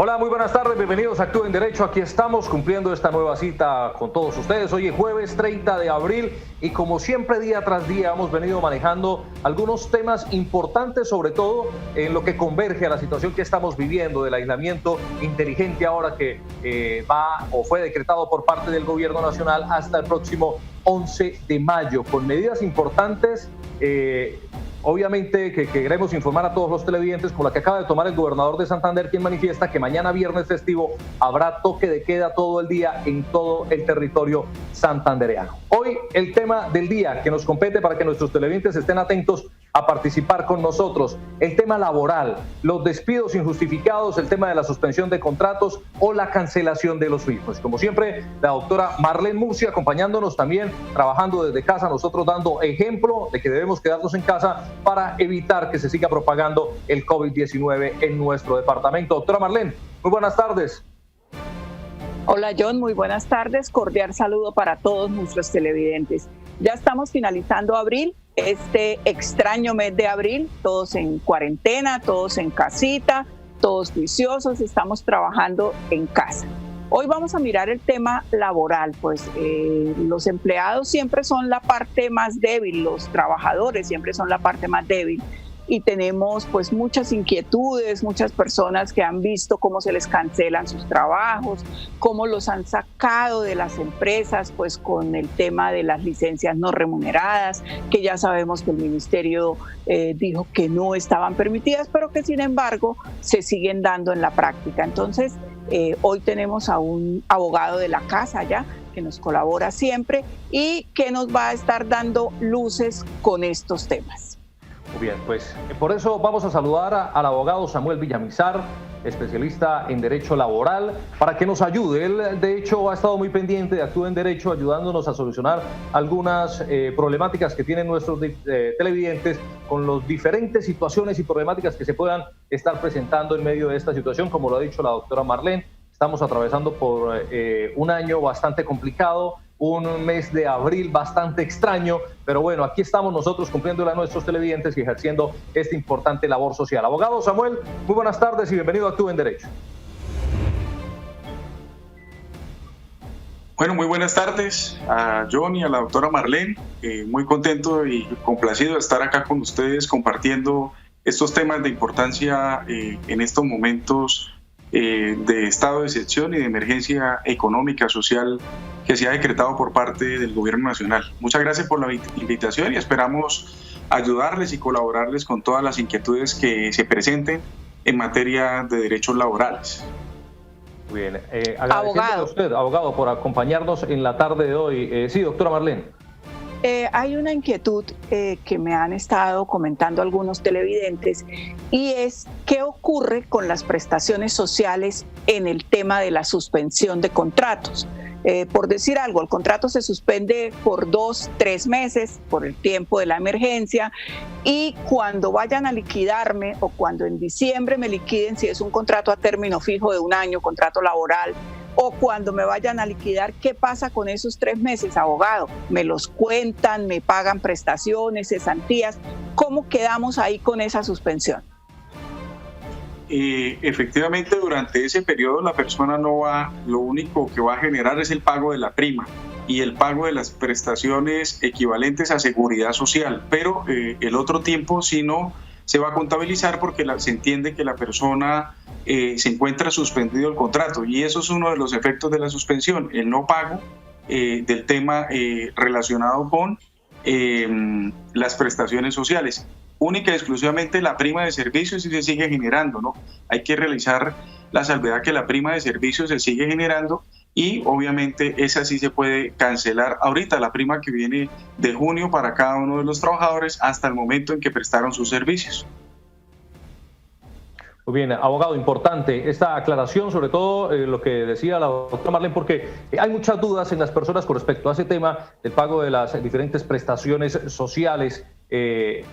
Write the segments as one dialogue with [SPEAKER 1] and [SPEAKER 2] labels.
[SPEAKER 1] Hola, muy buenas tardes, bienvenidos a Actúa en Derecho. Aquí estamos cumpliendo esta nueva cita con todos ustedes. Hoy es jueves 30 de abril y como siempre día tras día hemos venido manejando algunos temas importantes, sobre todo en lo que converge a la situación que estamos viviendo del aislamiento inteligente ahora que va o fue decretado por parte del gobierno nacional hasta el próximo 11 de mayo, con medidas importantes. Obviamente que queremos informar a todos los televidentes con la que acaba de tomar el gobernador de Santander, quien manifiesta que mañana viernes festivo habrá toque de queda todo el día en todo el territorio santandereano. Hoy el tema del día que nos compete para que nuestros televidentes estén atentos a participar con nosotros, el tema laboral, los despidos injustificados, el tema de la suspensión de contratos o la cancelación de los mismos. Como siempre, la doctora Marlene Murcia acompañándonos también, trabajando desde casa, nosotros dando ejemplo de que debemos quedarnos en casa para evitar que se siga propagando el COVID-19 en nuestro departamento. Doctora Marlene, muy buenas tardes.
[SPEAKER 2] Hola John, muy buenas tardes, cordial saludo para todos nuestros televidentes. Ya estamos finalizando abril, este extraño mes de abril, todos en cuarentena, todos en casita, todos juiciosos, estamos trabajando en casa. Hoy vamos a mirar el tema laboral, pues los empleados siempre son la parte más débil, los trabajadores siempre son la parte más débil. Y tenemos pues muchas inquietudes, muchas personas que han visto cómo se les cancelan sus trabajos, cómo los han sacado de las empresas pues con el tema de las licencias no remuneradas, que ya sabemos que el ministerio dijo que no estaban permitidas, pero que sin embargo se siguen dando en la práctica. Entonces hoy tenemos a un abogado de la casa ya, que nos colabora siempre y que nos va a estar dando luces con estos temas.
[SPEAKER 1] Muy bien, pues por eso vamos a saludar al abogado Samuel Villamizar, especialista en Derecho Laboral, para que nos ayude. Él, de hecho, ha estado muy pendiente de Actúa en Derecho, ayudándonos a solucionar algunas problemáticas que tienen nuestros televidentes con las diferentes situaciones y problemáticas que se puedan estar presentando en medio de esta situación. Como lo ha dicho la doctora Marlene, estamos atravesando por un año bastante complicado, un mes de abril bastante extraño, pero bueno, aquí estamos nosotros cumpliéndole a nuestros televidentes y ejerciendo esta importante labor social. Abogado Samuel, muy buenas tardes y bienvenido a Actúa en Derecho.
[SPEAKER 3] Bueno, muy buenas tardes a John y a la doctora Marlene. Muy contento y complacido de estar acá con ustedes compartiendo estos temas de importancia en estos momentos de estado de excepción y de emergencia económica, social que se ha decretado por parte del gobierno nacional. Muchas gracias por la invitación y esperamos ayudarles y colaborarles con todas las inquietudes que se presenten en materia de derechos laborales.
[SPEAKER 1] Muy bien, agradeciéndole a usted, abogado, por acompañarnos en la tarde de hoy. Sí, doctora Marlene.
[SPEAKER 2] Hay una inquietud que me han estado comentando algunos televidentes y es qué ocurre con las prestaciones sociales en el tema de la suspensión de contratos. Por decir algo, el contrato se suspende por 2, 3 meses por el tiempo de la emergencia y cuando vayan a liquidarme o cuando en diciembre me liquiden, si es un contrato a término fijo de un año, contrato laboral, o cuando me vayan a liquidar, ¿qué pasa con esos 3 meses, abogado? ¿Me los cuentan, me pagan prestaciones, cesantías? ¿Cómo quedamos ahí con esa suspensión?
[SPEAKER 3] Efectivamente, durante ese periodo la persona no va, lo único que va a generar es el pago de la prima y el pago de las prestaciones equivalentes a seguridad social, pero el otro tiempo sí no se va a contabilizar porque se entiende que la persona se encuentra suspendido el contrato y eso es uno de los efectos de la suspensión, el no pago del tema relacionado con las prestaciones sociales. Única y exclusivamente la prima de servicios sí se sigue generando, ¿no? Hay que realizar la salvedad que la prima de servicios se sigue generando y obviamente esa sí se puede cancelar ahorita, la prima que viene de junio para cada uno de los trabajadores hasta el momento en que prestaron sus servicios.
[SPEAKER 1] Muy bien, abogado, importante esta aclaración, sobre todo lo que decía la doctora Marlene, porque hay muchas dudas en las personas con respecto a ese tema del pago de las diferentes prestaciones sociales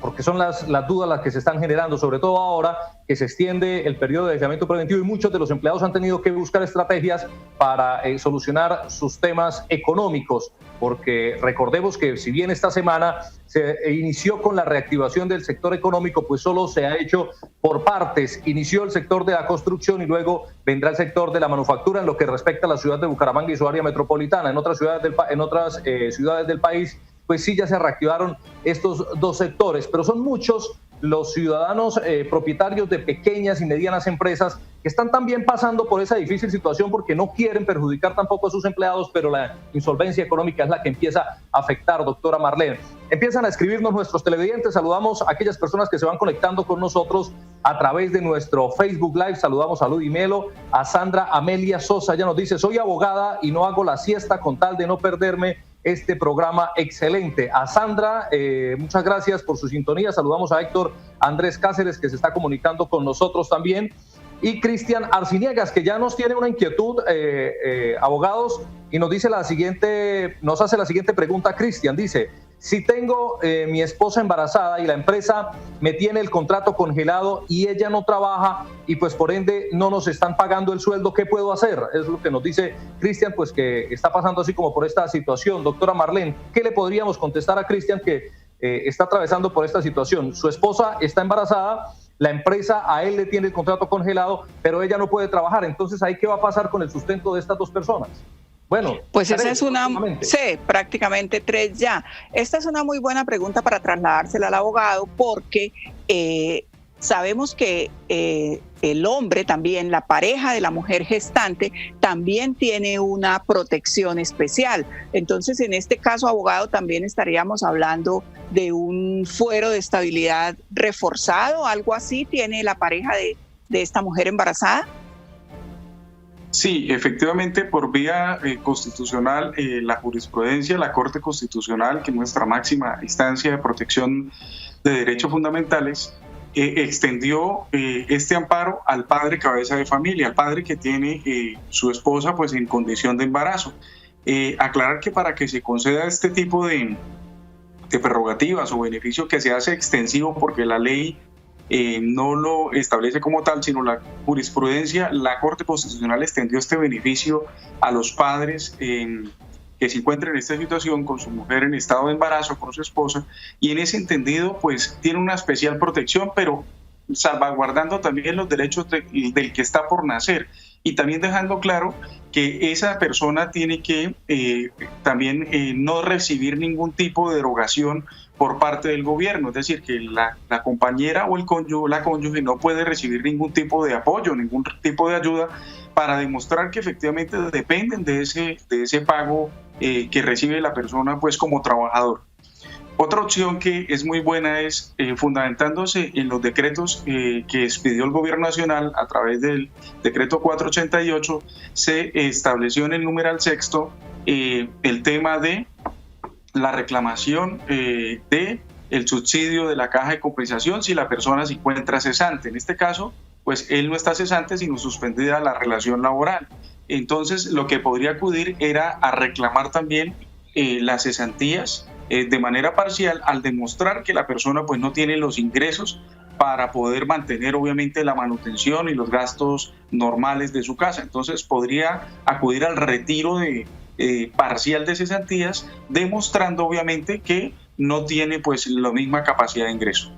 [SPEAKER 1] porque son las dudas las que se están generando, sobre todo ahora que se extiende el periodo de aislamiento preventivo y muchos de los empleados han tenido que buscar estrategias para solucionar sus temas económicos, porque recordemos que si bien esta semana se inició con la reactivación del sector económico, pues solo se ha hecho por partes. Inició el sector de la construcción y luego vendrá el sector de la manufactura en lo que respecta a la ciudad de Bucaramanga y su área metropolitana. En otras ciudades del país, pues sí ya se reactivaron estos dos sectores, pero son muchos los ciudadanos propietarios de pequeñas y medianas empresas que están también pasando por esa difícil situación porque no quieren perjudicar tampoco a sus empleados, pero la insolvencia económica es la que empieza a afectar, doctora Marlene. Empiezan a escribirnos nuestros televidentes, saludamos a aquellas personas que se van conectando con nosotros a través de nuestro Facebook Live, saludamos a Ludi Melo, a Sandra Amelia Sosa, ella nos dice, soy abogada y no hago la siesta con tal de no perderme este programa excelente. A Sandra, muchas gracias por su sintonía. Saludamos a Héctor Andrés Cáceres, que se está comunicando con nosotros también. Y Cristian Arciniegas, que ya nos tiene una inquietud, abogados, y nos hace la siguiente pregunta. Cristian dice, si tengo mi esposa embarazada y la empresa me tiene el contrato congelado y ella no trabaja y pues por ende no nos están pagando el sueldo, ¿qué puedo hacer? Es lo que nos dice Cristian, pues que está pasando así como por esta situación. Doctora Marlene, ¿qué le podríamos contestar a Cristian que está atravesando por esta situación? Su esposa está embarazada, la empresa a él le tiene el contrato congelado, pero ella no puede trabajar. Entonces, ¿ahí qué va a pasar con el sustento de estas dos personas? Bueno,
[SPEAKER 2] pues esa es prácticamente 3 ya. Esta es una muy buena pregunta para trasladársela al abogado porque sabemos que el hombre también, la pareja de la mujer gestante, también tiene una protección especial. Entonces, en este caso, abogado, también estaríamos hablando de un fuero de estabilidad reforzado, algo así, ¿tiene la pareja de esta mujer embarazada?
[SPEAKER 3] Sí, efectivamente, por vía constitucional, la jurisprudencia, la Corte Constitucional, que es nuestra máxima instancia de protección de derechos fundamentales, extendió este amparo al padre cabeza de familia, al padre que tiene su esposa pues en condición de embarazo. Aclarar que para que se conceda este tipo de prerrogativas o beneficio que se hace extensivo porque la ley no lo establece como tal, sino la jurisprudencia, la Corte Constitucional extendió este beneficio a los padres que se encuentran en esta situación con su mujer en estado de embarazo, con su esposa, y en ese entendido pues tiene una especial protección, pero salvaguardando también los derechos del que está por nacer y también dejando claro que esa persona tiene que también no recibir ningún tipo de derogación por parte del gobierno, es decir, que la compañera o el cónyuge, la cónyuge no puede recibir ningún tipo de apoyo, ningún tipo de ayuda para demostrar que efectivamente dependen de ese pago que recibe la persona pues como trabajador. Otra opción que es muy buena es, fundamentándose en los decretos que expidió el Gobierno Nacional a través del decreto 488, se estableció en el numeral sexto el tema de la reclamación de el subsidio de la caja de compensación si la persona se encuentra cesante. En este caso, pues él no está cesante, sino suspendida la relación laboral. Entonces, lo que podría acudir era a reclamar también las cesantías de manera parcial al demostrar que la persona pues no tiene los ingresos para poder mantener obviamente la manutención y los gastos normales de su casa. Entonces podría acudir al retiro parcial de cesantías, demostrando obviamente que no tiene pues la misma capacidad de ingreso.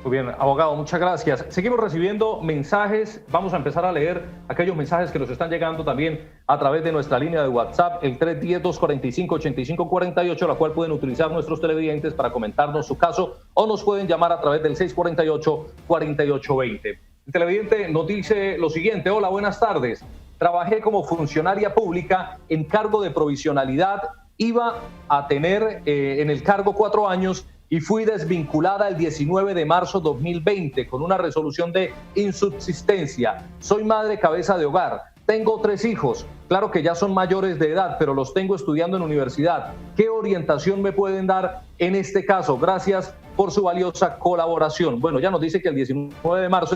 [SPEAKER 1] Muy bien, abogado, muchas gracias. Seguimos recibiendo mensajes. Vamos a empezar a leer aquellos mensajes que nos están llegando también a través de nuestra línea de WhatsApp, el 310-245-8548, la cual pueden utilizar nuestros televidentes para comentarnos su caso o nos pueden llamar a través del 648-4820. El televidente nos dice lo siguiente: hola, buenas tardes. Trabajé como funcionaria pública en cargo de provisionalidad. Iba a tener en el cargo 4 años y fui desvinculada el 19 de marzo 2020 con una resolución de insubsistencia. Soy madre cabeza de hogar. Tengo 3 hijos. Claro que ya son mayores de edad, pero los tengo estudiando en universidad. ¿Qué orientación me pueden dar en este caso? Gracias por su valiosa colaboración. Bueno, ya nos dice que el 19 de marzo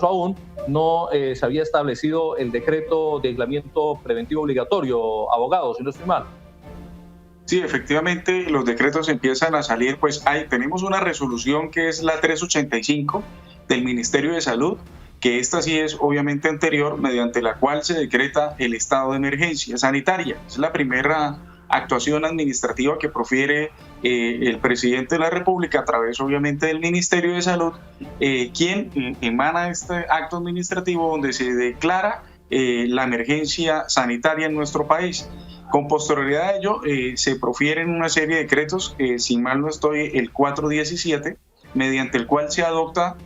[SPEAKER 1] aún no se había establecido el decreto de aislamiento preventivo obligatorio, abogado, si no estoy mal.
[SPEAKER 3] Sí, efectivamente, los decretos empiezan a salir, pues tenemos una resolución que es la 385 del Ministerio de Salud, que esta sí es obviamente anterior, mediante la cual se decreta el estado de emergencia sanitaria. Es la primera actuación administrativa que profiere el presidente de la República a través obviamente del Ministerio de Salud, quien emana este acto administrativo donde se declara la emergencia sanitaria en nuestro país. Con posterioridad a ello, se profieren una serie de decretos, si mal no estoy, el 417, mediante el cual se adopta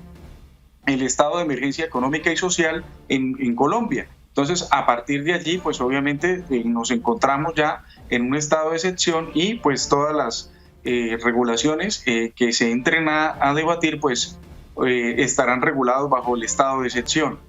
[SPEAKER 3] el estado de emergencia económica y social en Colombia. Entonces, a partir de allí, pues obviamente nos encontramos ya en un estado de excepción y pues todas las regulaciones que se entren a debatir, pues estarán regulados bajo el estado de excepción.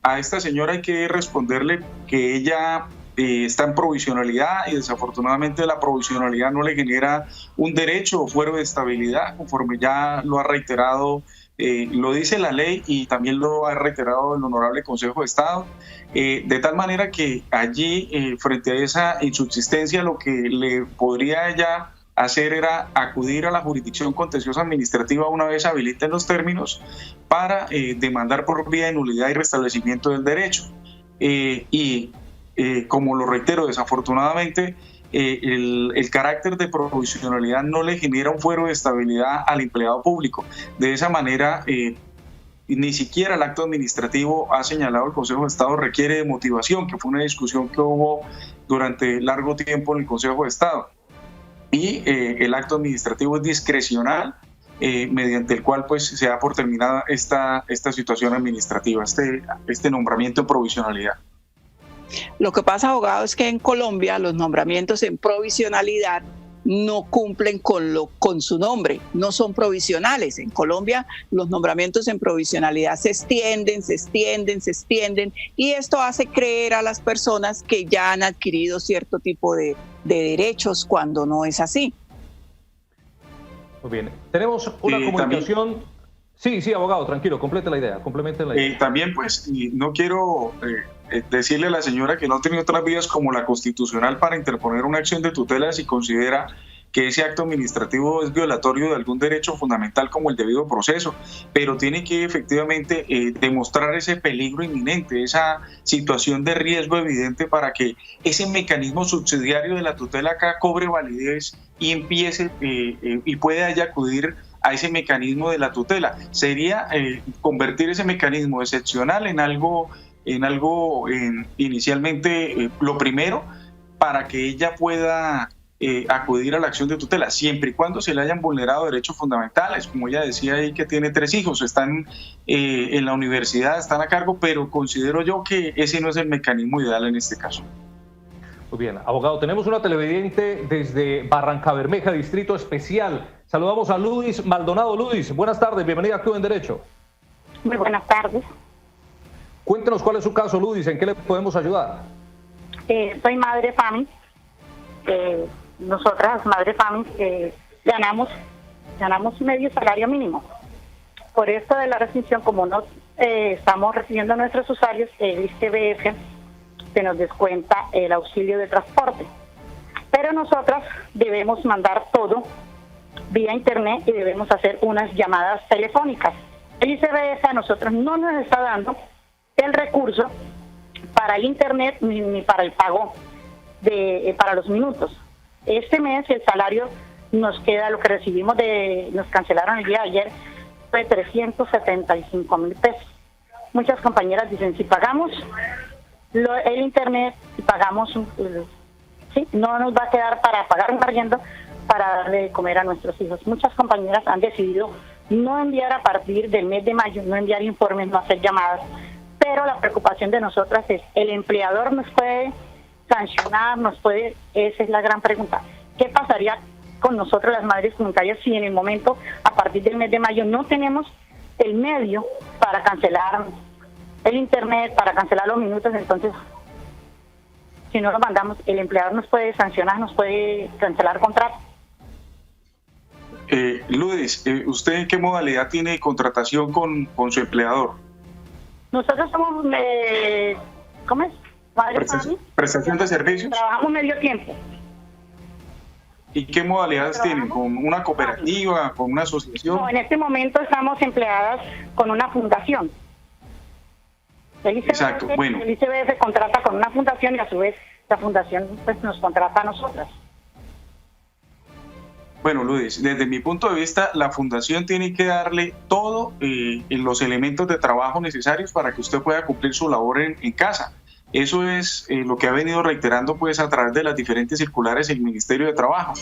[SPEAKER 3] A esta señora hay que responderle que ella está en provisionalidad y desafortunadamente la provisionalidad no le genera un derecho o fuero de estabilidad, conforme ya lo ha reiterado, lo dice la ley y también lo ha reiterado el Honorable Consejo de Estado, de tal manera que allí, frente a esa insubsistencia, lo que le podría ella hacer era acudir a la jurisdicción contenciosa administrativa una vez habiliten los términos para demandar por vía de nulidad y restablecimiento del derecho. Como lo reitero, desafortunadamente el carácter de provisionalidad no le genera un fuero de estabilidad al empleado público. De esa manera, ni siquiera el acto administrativo, ha señalado el Consejo de Estado, requiere de motivación, que fue una discusión que hubo durante largo tiempo en el Consejo de Estado. Y el acto administrativo es discrecional, mediante el cual pues se da por terminada esta situación administrativa, este nombramiento en provisionalidad.
[SPEAKER 2] Lo que pasa, abogado, es que en Colombia los nombramientos en provisionalidad no cumplen con su nombre, no son provisionales. En Colombia los nombramientos en provisionalidad se extienden y esto hace creer a las personas que ya han adquirido cierto tipo de derechos cuando no es así.
[SPEAKER 1] Muy bien, tenemos una comunicación. También, sí, abogado, tranquilo, complemente la idea.
[SPEAKER 3] También pues no quiero decirle a la señora que no ha tenido otras vías como la constitucional para interponer una acción de tutela si considera que ese acto administrativo es violatorio de algún derecho fundamental como el debido proceso, pero tiene que efectivamente demostrar ese peligro inminente, esa situación de riesgo evidente para que ese mecanismo subsidiario de la tutela acá cobre validez y empiece y pueda ya acudir a ese mecanismo de la tutela. Sería convertir ese mecanismo excepcional en algo inicialmente lo primero para que ella pueda acudir a la acción de tutela, siempre y cuando se le hayan vulnerado derechos fundamentales, como ella decía ahí que tiene 3 hijos, están en la universidad, están a cargo, pero considero yo que ese no es el mecanismo ideal en este caso.
[SPEAKER 1] Muy bien, abogado, tenemos una televidente desde Barrancabermeja, Distrito Especial. Saludamos a Ludis Maldonado. Ludis, buenas tardes, bienvenida a Actúa en Derecho.
[SPEAKER 4] Muy buenas tardes.
[SPEAKER 1] Cuéntenos cuál es su caso, Ludis, ¿en qué le podemos ayudar?
[SPEAKER 4] Soy madre FAMI. Nosotras, madre FAMI, ganamos medio salario mínimo. Por esto de la restricción, como no estamos recibiendo nuestros usuarios, el ICBF se nos descuenta el auxilio de transporte. Pero nosotras debemos mandar todo vía internet y debemos hacer unas llamadas telefónicas. El ICBF a nosotros no nos está dando el recurso para el internet ni para el pago para los minutos. Este mes el salario nos queda, lo que recibimos nos cancelaron el día de ayer, fue 375,000 pesos. Muchas compañeras dicen, si pagamos el internet, si pagamos, ¿sí? No nos va a quedar para pagar un arriendo para darle de comer a nuestros hijos. Muchas compañeras han decidido no enviar a partir del mes de mayo, no enviar informes, no hacer llamadas, pero la preocupación de nosotras es, ¿el empleador nos puede sancionar, esa es la gran pregunta? ¿Qué pasaría con nosotros las madres comunitarias si en el momento, a partir del mes de mayo, no tenemos el medio para cancelar el internet, para cancelar los minutos? Entonces, si no lo mandamos, el empleador nos puede sancionar, nos puede cancelar contrato.
[SPEAKER 3] Ludis, ¿usted en qué modalidad tiene de contratación con su empleador?
[SPEAKER 4] Nosotros somos, ¿cómo es?
[SPEAKER 3] ¿Prestación de servicios?
[SPEAKER 4] Trabajamos medio tiempo.
[SPEAKER 3] ¿Y qué modalidades tienen? ¿Con una cooperativa, con una asociación?
[SPEAKER 4] No, en este momento estamos empleadas con una fundación.
[SPEAKER 3] Exacto, bueno.
[SPEAKER 4] El ICBF contrata con una fundación y a su vez la fundación pues nos contrata a nosotras.
[SPEAKER 3] Bueno, Lourdes, desde mi punto de vista, la fundación tiene que darle todos los elementos de trabajo necesarios para que usted pueda cumplir su labor en casa. Eso es lo que ha venido reiterando pues a través de las diferentes circulares el Ministerio de Trabajo.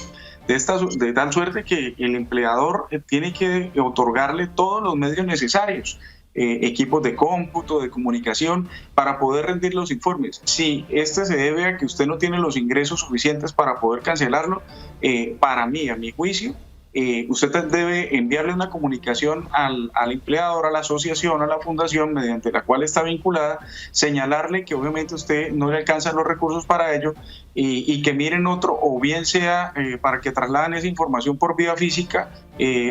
[SPEAKER 3] De tal suerte que el empleador tiene que otorgarle todos los medios necesarios, equipos de cómputo, de comunicación, para poder rendir los informes. Si este se debe a que usted no tiene los ingresos suficientes para poder cancelarlo, para mí, a mi juicio, usted debe enviarle una comunicación al empleador, a la asociación, a la fundación mediante la cual está vinculada, señalarle que obviamente usted no le alcanzan los recursos para ello y que miren otro, o bien sea para que trasladen esa información por vía física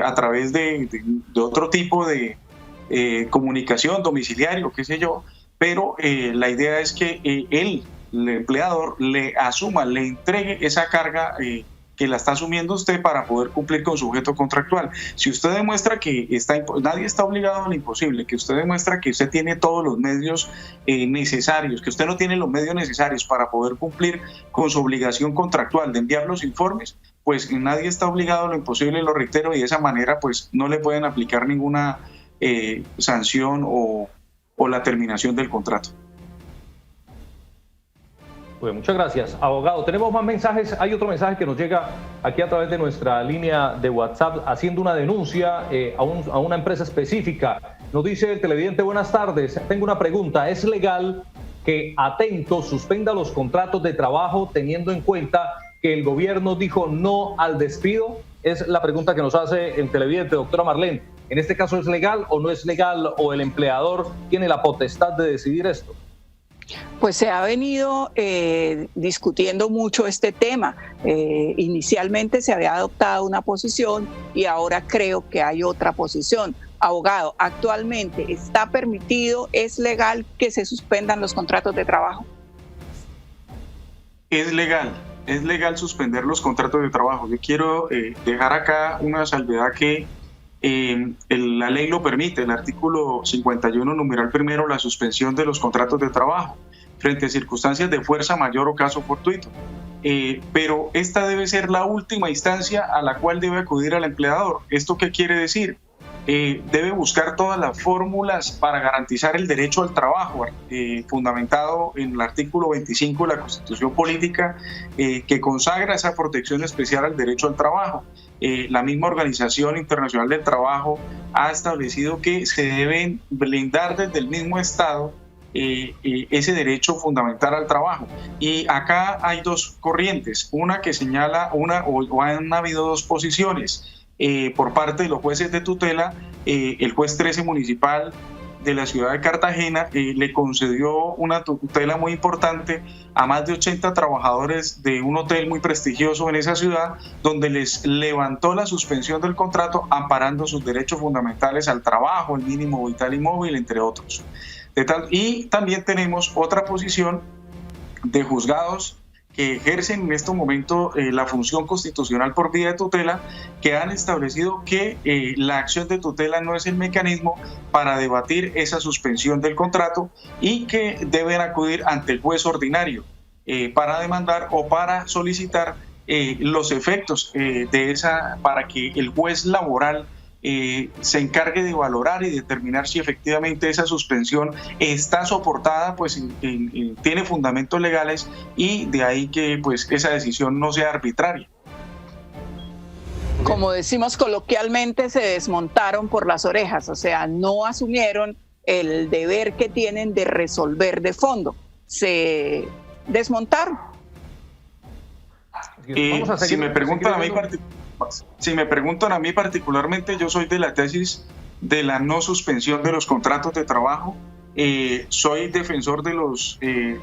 [SPEAKER 3] a través de otro tipo de comunicación domiciliario, qué sé yo, pero la idea es que el empleador le asuma, le entregue esa carga que la está asumiendo usted para poder cumplir con su objeto contractual. Si usted demuestra que nadie está obligado a lo imposible, que usted demuestra que usted tiene todos los medios necesarios, que usted no tiene los medios necesarios para poder cumplir con su obligación contractual de enviar los informes, pues nadie está obligado a lo imposible, lo reitero, y de esa manera pues no le pueden aplicar ninguna sanción o la terminación del contrato.
[SPEAKER 1] Bueno, muchas gracias, abogado. Tenemos más mensajes. Hay otro mensaje que nos llega aquí a través de nuestra línea de WhatsApp haciendo una denuncia a una empresa específica. Nos dice el televidente: buenas tardes, tengo una pregunta. ¿Es legal que Atento suspenda los contratos de trabajo teniendo en cuenta que el gobierno dijo no al despido? Es la pregunta que nos hace el televidente, doctora Marlene. ¿En este caso es legal o no es legal, o el empleador tiene la potestad de decidir esto?
[SPEAKER 2] Pues se ha venido discutiendo mucho este tema. Inicialmente se había adoptado una posición y ahora creo que hay otra posición. Abogado, ¿actualmente está permitido, es legal que se suspendan los contratos de trabajo?
[SPEAKER 3] Es legal suspender los contratos de trabajo. Yo quiero dejar acá una salvedad que la ley lo permite, el artículo 51, numeral primero, la suspensión de los contratos de trabajo frente a circunstancias de fuerza mayor o caso fortuito. Pero esta debe ser la última instancia a la cual debe acudir el empleador. ¿Esto qué quiere decir? Debe buscar todas las fórmulas para garantizar el derecho al trabajo, fundamentado en el artículo 25 de la Constitución Política, que consagra esa protección especial al derecho al trabajo. La misma Organización Internacional del Trabajo ha establecido que se deben blindar desde el mismo Estado ese derecho fundamental al trabajo. Y acá hay dos corrientes, una que señala o han habido dos posiciones. Por parte de los jueces de tutela, el juez 13 municipal de la ciudad de Cartagena le concedió una tutela muy importante a más de 80 trabajadores de un hotel muy prestigioso en esa ciudad, donde les levantó la suspensión del contrato amparando sus derechos fundamentales al trabajo, el mínimo vital y móvil, entre otros. Y también tenemos otra posición de juzgados que ejercen en este momento la función constitucional por vía de tutela, que han establecido que la acción de tutela no es el mecanismo para debatir esa suspensión del contrato y que deben acudir ante el juez ordinario para demandar o para solicitar los efectos de esa, para que el juez laboral se encargue de valorar y determinar si efectivamente esa suspensión está soportada, pues tiene fundamentos legales, y de ahí que pues esa decisión no sea arbitraria.
[SPEAKER 2] Como decimos coloquialmente, se desmontaron por las orejas, o sea, no asumieron el deber que tienen de resolver de fondo, se desmontaron.
[SPEAKER 3] Si me preguntan a mí particularmente, yo soy de la tesis de la no suspensión de los contratos de trabajo. Soy defensor de los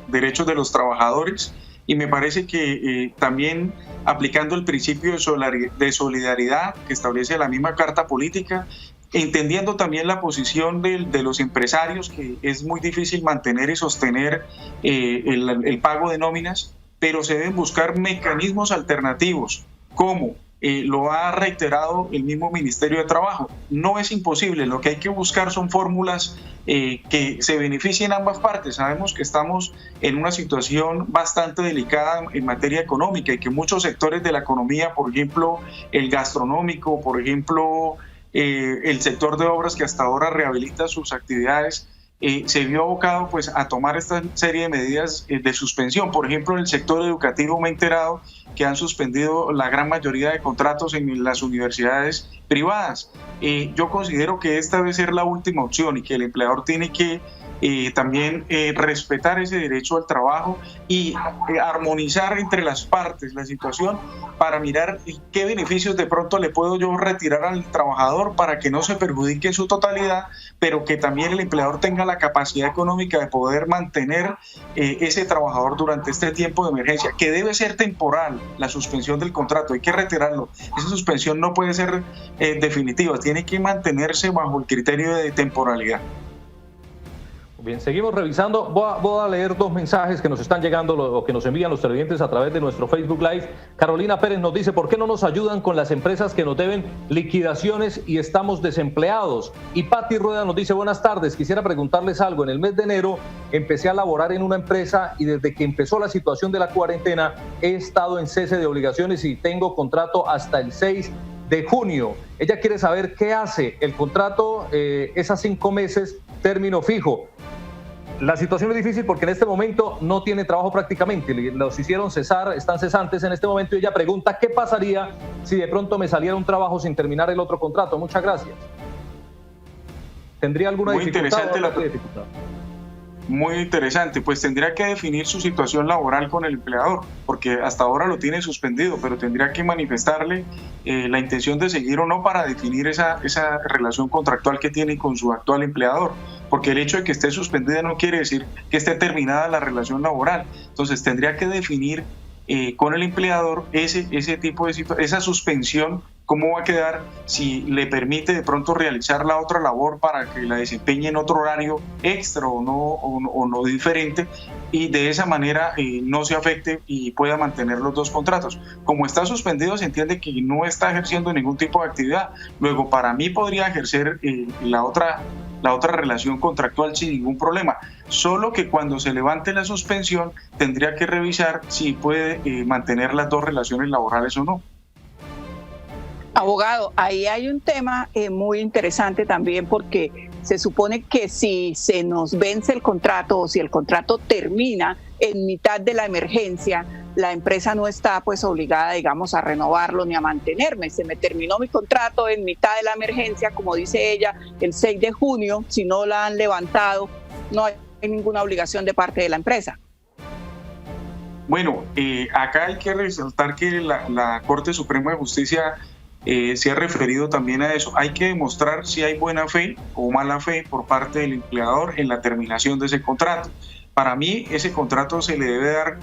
[SPEAKER 3] derechos de los trabajadores, y me parece que también aplicando el principio de solidaridad que establece la misma Carta Política, entendiendo también la posición de los empresarios, que es muy difícil mantener y sostener el pago de nóminas, pero se deben buscar mecanismos alternativos como lo ha reiterado el mismo Ministerio de Trabajo. No es imposible, lo que hay que buscar son fórmulas que se beneficien ambas partes. Sabemos que estamos en una situación bastante delicada en materia económica y que muchos sectores de la economía, por ejemplo, el gastronómico, por ejemplo, el sector de obras que hasta ahora rehabilita sus actividades, se vio abocado pues a tomar esta serie de medidas de suspensión. Por ejemplo, en el sector educativo me he enterado que han suspendido la gran mayoría de contratos en las universidades privadas. Yo considero que esta debe ser la última opción y que el empleador tiene que también respetar ese derecho al trabajo y armonizar entre las partes la situación para mirar qué beneficios de pronto le puedo yo retirar al trabajador para que no se perjudique en su totalidad, pero que también el empleador tenga la capacidad económica de poder mantener ese trabajador durante este tiempo de emergencia, que debe ser temporal. La suspensión del contrato, hay que retirarlo. Esa suspensión no puede ser definitiva, tiene que mantenerse bajo el criterio de temporalidad.
[SPEAKER 1] Bien, seguimos revisando. Voy a leer dos mensajes que nos están llegando o que nos envían los televidentes a través de nuestro Facebook Live. Carolina Pérez nos dice: ¿por qué no nos ayudan con las empresas que nos deben liquidaciones y estamos desempleados? Y Pati Rueda nos dice: buenas tardes, quisiera preguntarles algo. En el mes de enero empecé a laborar en una empresa y desde que empezó la situación de la cuarentena he estado en cese de obligaciones y tengo contrato hasta el 6 de junio. Ella quiere saber qué hace. El contrato es a 5 meses, término fijo. La situación es difícil porque en este momento no tiene trabajo prácticamente, los hicieron cesar, están cesantes en este momento y ella pregunta qué pasaría si de pronto me saliera un trabajo sin terminar el otro contrato. Muchas gracias. ¿Tendría alguna dificultad?
[SPEAKER 3] Muy interesante, pues tendría que definir su situación laboral con el empleador, porque hasta ahora lo tiene suspendido, pero tendría que manifestarle la intención de seguir o no para definir esa relación contractual que tiene con su actual empleador, porque el hecho de que esté suspendida no quiere decir que esté terminada la relación laboral. Entonces tendría que definir con el empleador ese tipo de situación, esa suspensión, cómo va a quedar, si le permite de pronto realizar la otra labor para que la desempeñe en otro horario extra o no diferente, y de esa manera no se afecte y pueda mantener los dos contratos. Como está suspendido, se entiende que no está ejerciendo ningún tipo de actividad. Luego, para mí podría ejercer la otra relación contractual sin ningún problema, solo que cuando se levante la suspensión tendría que revisar si puede mantener las dos relaciones laborales o no.
[SPEAKER 2] Abogado, ahí hay un tema muy interesante también, porque se supone que si se nos vence el contrato o si el contrato termina en mitad de la emergencia, la empresa no está pues obligada, digamos, a renovarlo ni a mantenerme. Se me terminó mi contrato en mitad de la emergencia, como dice ella, el 6 de junio, si no la han levantado, no hay ninguna obligación de parte de la empresa.
[SPEAKER 3] Bueno, acá hay que resaltar que la Corte Suprema de Justicia se ha referido también a eso. Hay que demostrar si hay buena fe o mala fe por parte del empleador en la terminación de ese contrato. Para mí, ese contrato se le debe dar,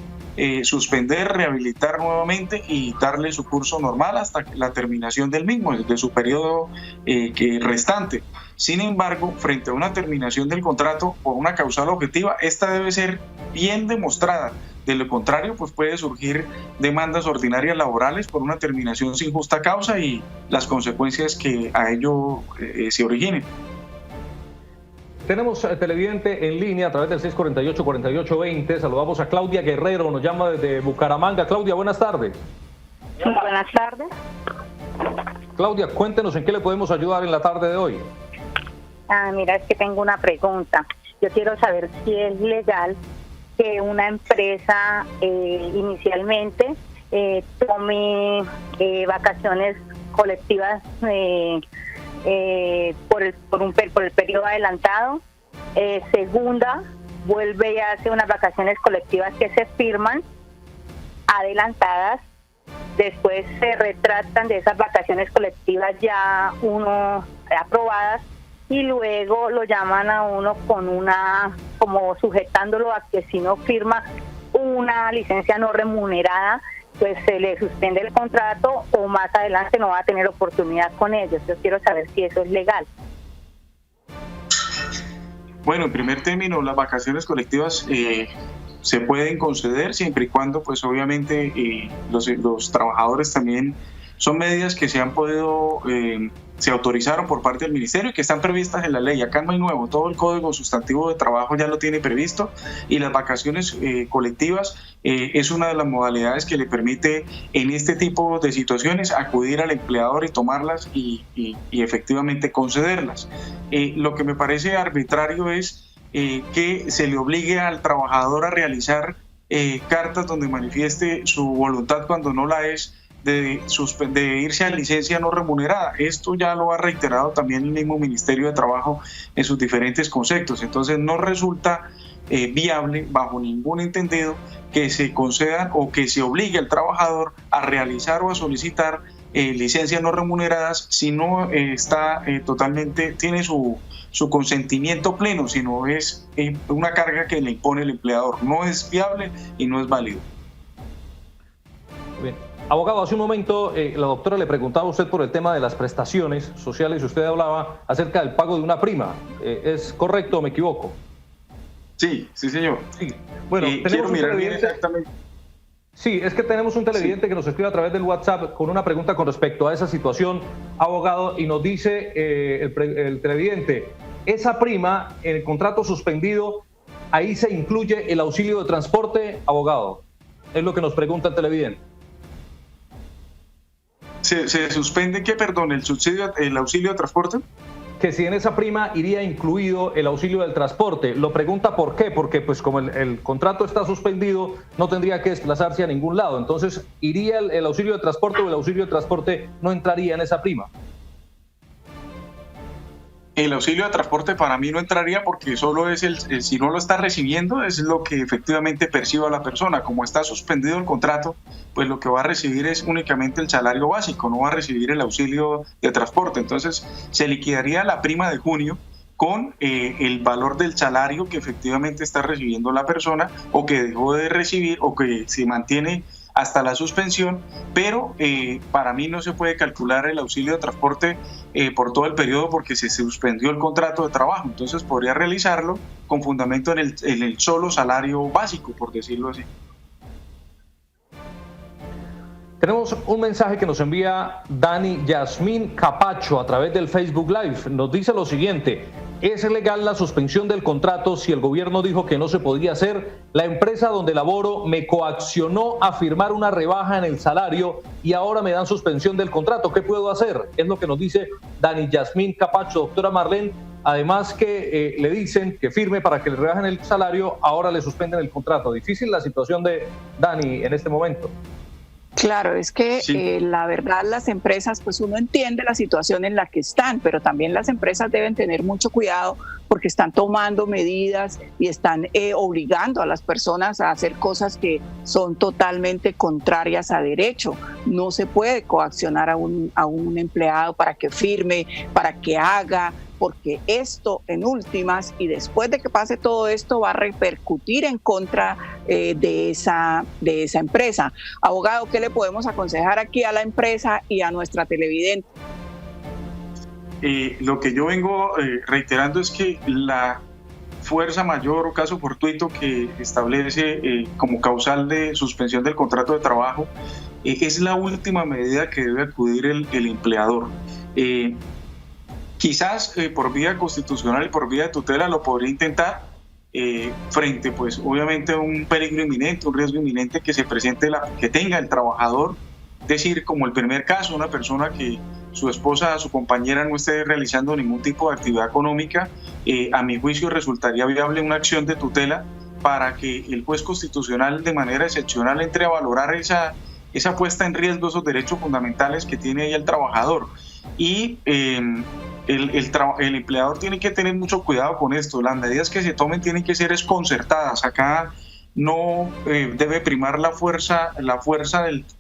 [SPEAKER 3] suspender, rehabilitar nuevamente y darle su curso normal hasta la terminación del mismo, de su periodo restante. Sin embargo, frente a una terminación del contrato por una causal objetiva, esta debe ser bien demostrada. De lo contrario, pues puede surgir demandas ordinarias laborales por una terminación sin justa causa y las consecuencias que a ello se originen.
[SPEAKER 1] Tenemos televidente en línea a través del 648-4820. Saludamos a Claudia Guerrero, nos llama desde Bucaramanga. Claudia, buenas tardes.
[SPEAKER 4] Buenas tardes.
[SPEAKER 1] Claudia, cuéntenos en qué le podemos ayudar en la tarde de hoy.
[SPEAKER 4] Mira, es que tengo una pregunta. Yo quiero saber si es legal que una empresa inicialmente tome vacaciones colectivas por el periodo adelantado. Segunda, vuelve y hace unas vacaciones colectivas que se firman adelantadas. Después se retractan de esas vacaciones colectivas ya aprobadas, y luego lo llaman a uno con como sujetándolo a que si no firma una licencia no remunerada, pues se le suspende el contrato o más adelante no va a tener oportunidad con ellos. Yo quiero saber si eso es legal.
[SPEAKER 3] Bueno, en primer término, las vacaciones colectivas se pueden conceder siempre y cuando pues obviamente los trabajadores también son medidas que se han podido, se autorizaron por parte del ministerio y que están previstas en la ley. Acá no hay nuevo, todo el Código Sustantivo de Trabajo ya lo tiene previsto, y las vacaciones colectivas es una de las modalidades que le permite en este tipo de situaciones acudir al empleador y tomarlas y efectivamente concederlas. Lo que me parece arbitrario es que se le obligue al trabajador a realizar cartas donde manifieste su voluntad cuando no la es, de irse a licencia no remunerada. Esto ya lo ha reiterado también el mismo Ministerio de Trabajo en sus diferentes conceptos. Entonces no resulta viable bajo ningún entendido que se concedan o que se obligue al trabajador a realizar o a solicitar licencias no remuneradas si no está totalmente, tiene su consentimiento pleno, sino es una carga que le impone el empleador. No es viable y no es válido.
[SPEAKER 1] Bien. Abogado, hace un momento la doctora le preguntaba a usted por el tema de las prestaciones sociales y usted hablaba acerca del pago de una prima. ¿Es correcto o me equivoco?
[SPEAKER 3] Sí, sí señor.
[SPEAKER 1] Sí. Bueno,
[SPEAKER 3] quiero mirar bien exactamente.
[SPEAKER 1] Sí, es que tenemos un televidente que nos escribe a través del WhatsApp con una pregunta con respecto a esa situación, abogado, y nos dice el televidente, esa prima en el contrato suspendido, ahí se incluye el auxilio de transporte, abogado. Es lo que nos pregunta el televidente.
[SPEAKER 3] ¿Se suspende qué, perdón, el auxilio de transporte?
[SPEAKER 1] Que si en esa prima iría incluido el auxilio del transporte. Lo pregunta por qué, porque pues como el contrato está suspendido, no tendría que desplazarse a ningún lado. Entonces, ¿iría el auxilio de transporte o el auxilio de transporte no entraría en esa prima?
[SPEAKER 3] El auxilio de transporte para mí no entraría porque solo es si no lo está recibiendo, es lo que efectivamente perciba la persona. Como está suspendido el contrato, pues lo que va a recibir es únicamente el salario básico, no va a recibir el auxilio de transporte. Entonces se liquidaría la prima de junio con el valor del salario que efectivamente está recibiendo la persona o que dejó de recibir o que se mantiene hasta la suspensión, pero para mí no se puede calcular el auxilio de transporte por todo el periodo porque se suspendió el contrato de trabajo. Entonces podría realizarlo con fundamento en el solo salario básico, por decirlo así.
[SPEAKER 1] Tenemos un mensaje que nos envía Dani Yasmín Capacho a través del Facebook Live. Nos dice lo siguiente: ¿es legal la suspensión del contrato si el gobierno dijo que no se podía hacer? La empresa donde laboro me coaccionó a firmar una rebaja en el salario y ahora me dan suspensión del contrato. ¿Qué puedo hacer? Es lo que nos dice Dani Yasmín Capacho. Doctora Marlene, además que le dicen que firme para que le rebajen el salario, ahora le suspenden el contrato. Difícil la situación de Dani en este momento.
[SPEAKER 2] Claro, es que
[SPEAKER 3] sí.
[SPEAKER 2] La verdad las empresas, pues uno entiende la situación en la que están, pero también las empresas deben tener mucho cuidado porque están tomando medidas y están obligando a las personas a hacer cosas que son totalmente contrarias a derecho. No se puede coaccionar a un empleado para que firme, para que haga, porque esto en últimas y después de que pase todo esto va a repercutir en contra de esa empresa. Abogado, ¿qué le podemos aconsejar aquí a la empresa y a nuestra televidente?
[SPEAKER 3] Lo que yo vengo reiterando es que la fuerza mayor o caso fortuito que establece como causal de suspensión del contrato de trabajo es la última medida que debe acudir el empleador. Quizás por vía constitucional y por vía de tutela lo podría intentar frente, pues obviamente a un peligro inminente, un riesgo inminente que se presente, que tenga el trabajador. Es decir, como el primer caso, una persona que su esposa, su compañera no esté realizando ningún tipo de actividad económica, a mi juicio resultaría viable una acción de tutela para que el juez constitucional de manera excepcional entre a valorar esa puesta en riesgo, esos derechos fundamentales que tiene ahí el trabajador. Y el empleador tiene que tener mucho cuidado con esto. Las medidas que se tomen tienen que ser concertadas. Acá no debe primar la fuerza